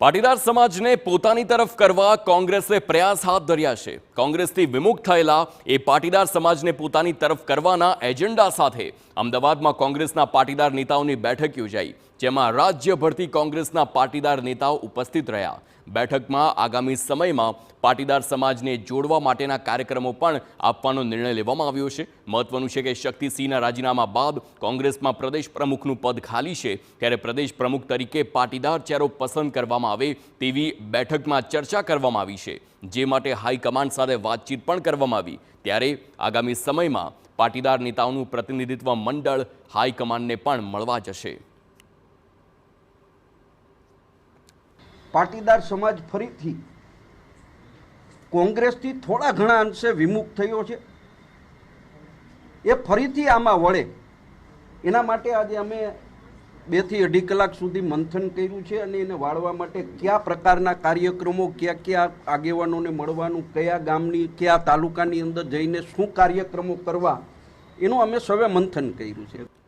પાટીદાર સમાજને પોતાની તરફ કરવા કોંગ્રેસે પ્રયાસ હાથ ધર્યા છે। કોંગ્રેસથી વિમુખ થયેલા એ પાટીદાર સમાજને પોતાની તરફ કરવાના એજન્ડા સાથે અમદાવાદમાં કોંગ્રેસના પાટીદાર નેતાઓની બેઠક યોજાઈ, જેમાં રાજ્યભરથી કોંગ્રેસના પાટીદાર નેતાઓ ઉપસ્થિત રહ્યા। બેઠકમાં આગામી સમયમાં પાટીદાર સમાજને જોડવા માટેના કાર્યક્રમો પણ આપવાનો નિર્ણય લેવામાં આવ્યો છે। મહત્વનું છે કે શક્તિસિંહના રાજીનામા બાદ કોંગ્રેસમાં પ્રદેશ પ્રમુખનું પદ ખાલી છે, ત્યારે પ્રદેશ પ્રમુખ તરીકે પાટીદાર ચહેરો પસંદ કરવામાં આવે તેવી બેઠકમાં ચર્ચા કરવામાં આવી છે, જે માટે હાઈકમાન્ડ સાથે વાતચીત પણ કરવામાં આવી। ત્યારે આગામી સમયમાં પાટીદાર નેતાઓનું પ્રતિનિધિત્વ મંડળ હાઈકમાન્ડને પણ મળવા જશે। પાટીદાર સમાજ ફરીથી કોંગ્રેસથી થોડા ઘણા અંશે વિમુખ થયો છે, એ ફરીથી આમાં વળે એના માટે આજે અમે 2 થી 2.5 કલાક સુધી મંથન કર્યું છે અને એને વાળવા માટે કયા પ્રકારના કાર્યક્રમો, કયા આગેવાનોને મળવાનું, કયા ગામની, કયા તાલુકાની અંદર જઈને શું કાર્યક્રમો કરવા, એનું અમે સૌએ મંથન કર્યું છે।